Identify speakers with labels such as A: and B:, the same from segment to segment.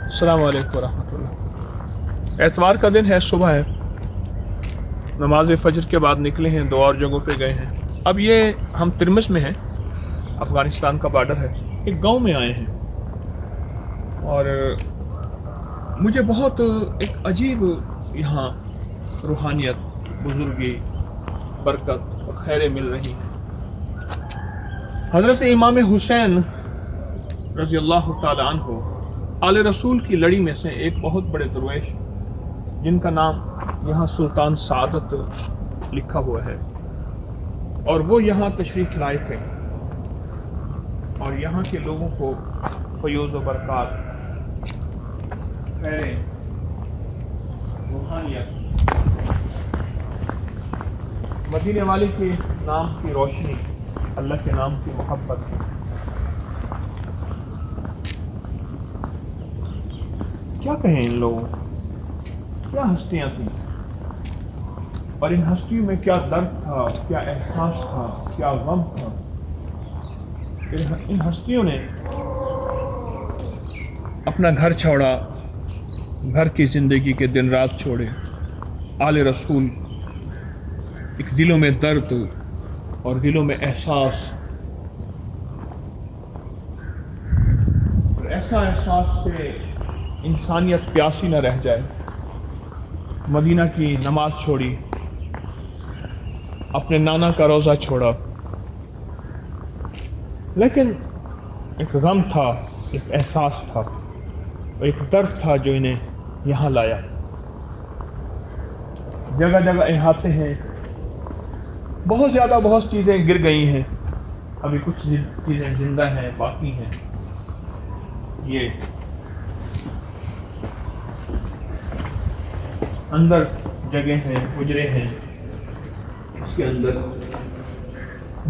A: अस्सलाम वालेकुम रहमतुल्लाह। एतवार का दिन है, सुबह है, नमाज फ़जर के बाद निकले हैं, दो और जगहों पे गए हैं। अब ये हम तिरमिस में हैं, अफ़गानिस्तान का बॉर्डर है। एक गांव में आए हैं और मुझे बहुत एक अजीब यहाँ रूहानियत, बुज़ुर्गी, बरकत और खैरें मिल रही हैं। हज़रत इमाम हुसैन रज़ी अल्लाह तआला अन्हु आले रसूल की लड़ी में से एक बहुत बड़े दरवेश, जिनका नाम यहाँ सुल्तान सादत लिखा हुआ है, और वो यहाँ तशरीफ़ लाए थे और यहाँ के लोगों को फ़यूज़ व बरक़ात, खैरें, रूहानियत, मदीने वाले के नाम की रोशनी, अल्लाह के नाम की मोहब्बत, क्या कहें इन लोगों, क्या हस्तियाँ थीं, और इन हस्तियों में क्या दर्द था, क्या एहसास था, क्या गम था। इन हस्तियों ने अपना घर छोड़ा, घर की ज़िंदगी के दिन रात छोड़े, आले रसूल, एक दिलों में दर्द और दिलों में एहसास, और ऐसा एहसास से इंसानियत प्यासी न रह जाए। मदीना की नमाज छोड़ी, अपने नाना का रोज़ा छोड़ा, लेकिन एक गम था, एक एहसास था, और एक दर्द था जो इन्हें यहाँ लाया। जगह जगह अहाते हैं, बहुत चीज़ें गिर गई हैं, अभी कुछ चीज़ें जिंदा हैं, बाकी हैं। ये अंदर जगह हैं, हुजरे हैं, उसके अंदर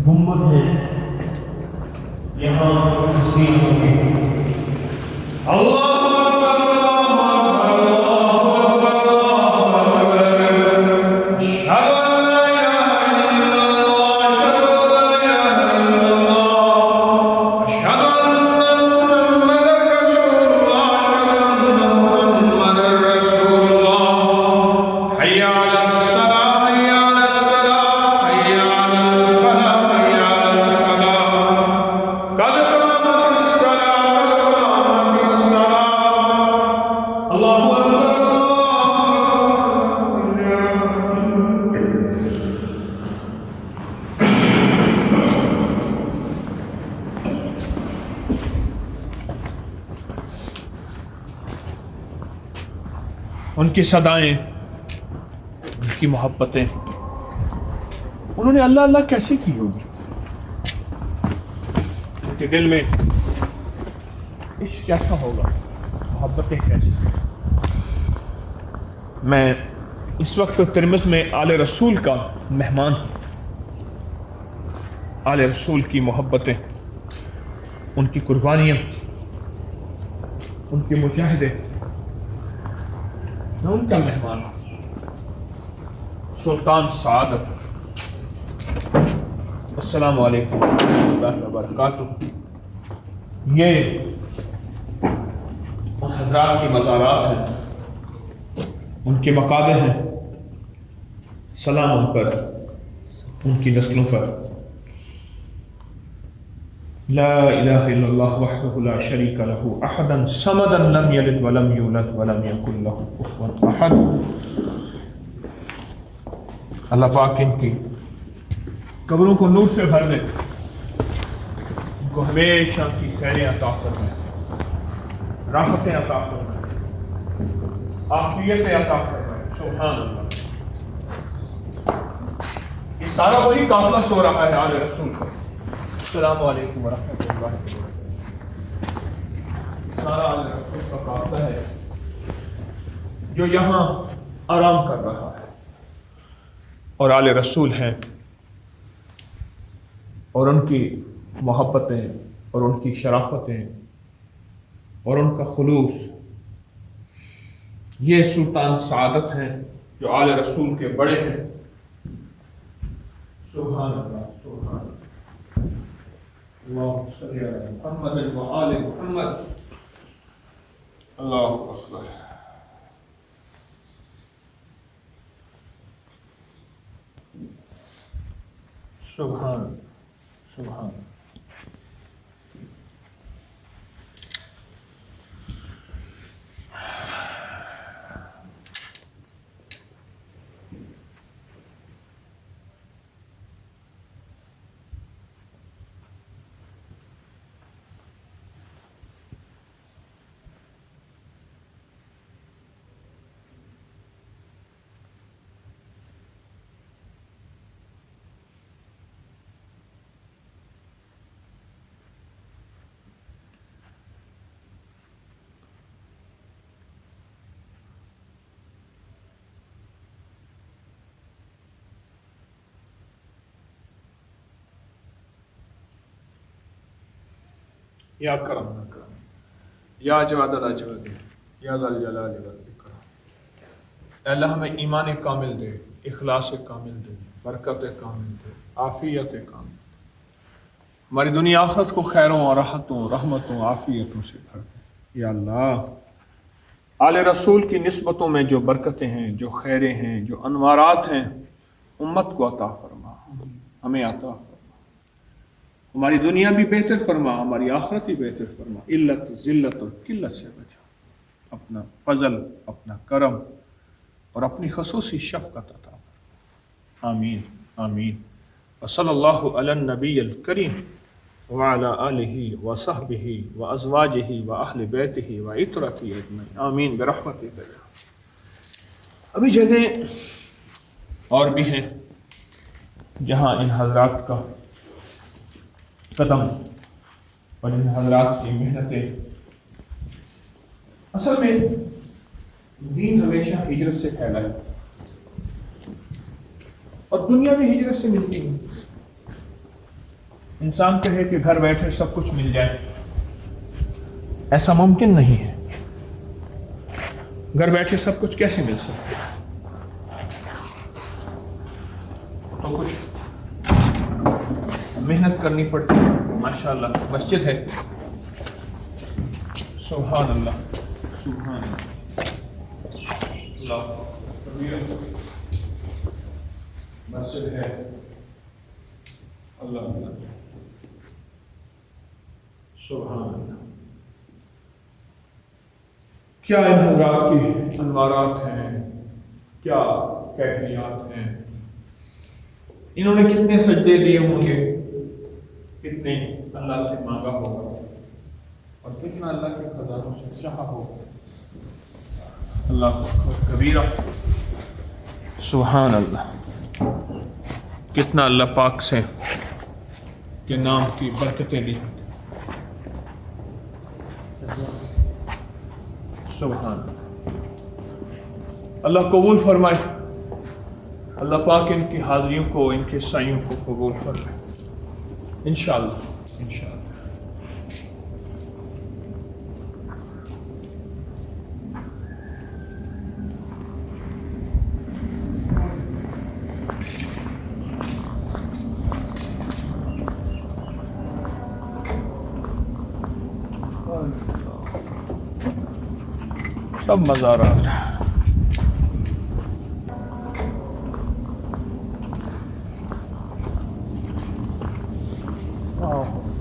A: गुंबद हैं, यहाँ तस्वीर है। अल्लाह उनकी सदाएं, उनकी मोहब्बतें, उन्होंने अल्लाह अल्लाह कैसे की होगी, उनके दिल में इश्क कैसा होगा, मोहब्बतें कैसी। मैं इस वक्त तिरमिस में आले रसूल का मेहमान हूँ। आले रसूल की मोहब्बतें, उनकी कुर्बानियाँ, उनके मुजाहिदे, मैं उनका मेहमान हूँ। सुल्तान सादत, अस्सलामु अलैकुम वरहमतुल्लाहि वबरकातुहू। ये उन हज़रात की मज़ारात हैं, उनके मकाबे हैं। सलाम उन पर, उनकी नस्लों पर। ला इलाहा इल्लल्लाह वहदहु ला शरीका लहू अहदन समदन लम यलिद वलम यूलद वलम यकुल लहू कुफुवन अहद। अल्लाह पाक इनकी कब्रों को नूर से भर दे, उनको हमेशा की खैरें अता फरमाए, राहतें अता फरमाए, आफियतें अता फरमाए। सुभान अल्लाह। ये सारा वही काफिला सो रहा है आले रसूल का। अस्सलामु अलैकुम वरहमतुल्लाहि वबरकातुहू। सारा आले रसूल का काफिला है जो यहाँ आराम कर रहा है, और आले रसूल हैं, और उनकी मोहब्बतें और उनकी शराफतें और उनका खुलूस, ये सुल्तान सादत हैं जो आले रसूल के बड़े हैं। सुभान अल्लाह, सुभान अल्लाह, अल्लाहुम्मा सल्ली अला मुहम्मद व आले मुहम्मद। اللہ اکبر. سبحان سبحان. یا کرم یا کرم یا جواد الاجواد یا ذا الجلال والاکرام. اے اللہ ہمیں ایمان کامل دے، اخلاص کامل دے، برکت کامل دے، عافیت کامل دے. ہماری دنیا آخرت کو خیروں اور راحتوں، رحمتوں، عافیتوں سے بھر دے. یا اللہ آل رسول کی نسبتوں میں جو برکتیں ہیں، جو خیریں ہیں، جو انوارات ہیں، امت کو عطا فرما، ہمیں عطا فرما. ہماری دنیا بھی بہتر فرما، ہماری آخرت بھی بہتر فرما. علت ذلت اور قلت سے بچا. اپنا فضل، اپنا کرم اور اپنی خصوصی شفقت عطا فرما. آمین آمین. وصلی اللہ علی النبی الکریم وعلی آلہ وصحبہ وازواجہ واہل بیتہ وعترتہ اجمعین. آمین برحمتک. ابھی جگہیں اور بھی ہیں جہاں ان حضرات کا قدم اور ان حضرات کی محنتیں. اصل میں دین ہمیشہ ہجرت سے پھیلا ہے اور دنیا بھی ہجرت سے ملتی ہے. انسان کہے کہ گھر بیٹھے سب کچھ مل جائے، ایسا ممکن نہیں ہے. گھر بیٹھے سب کچھ کیسے مل سکتا ہے؟ تو کچھ محنت کرنی پڑتی ہے. ماشاءاللہ مسجد ہے. سبحان اللہ سبحان اللہ. مسجد ہے. اللہ اللہ سبحان اللہ. کیا ان حضرات کی انوارات ہیں، کیا کیفیات ہیں. انہوں نے کتنے سجدے دیے ہوں گے، کتنے اللہ سے مانگا ہوگا اور کتنا اللہ کے خزانوں سے چاہا ہوگا. اللہ کبیرہ. سبحان اللہ. کتنا اللہ پاک سے کے نام کی برکتیں لی. سبحان اللہ قبول فرمائے. اللہ پاک ان کی حاضریوں کو، ان کے سائیوں کو قبول فرمائے انشاءاللہ انشاءاللہ. سب مزارات. Oh.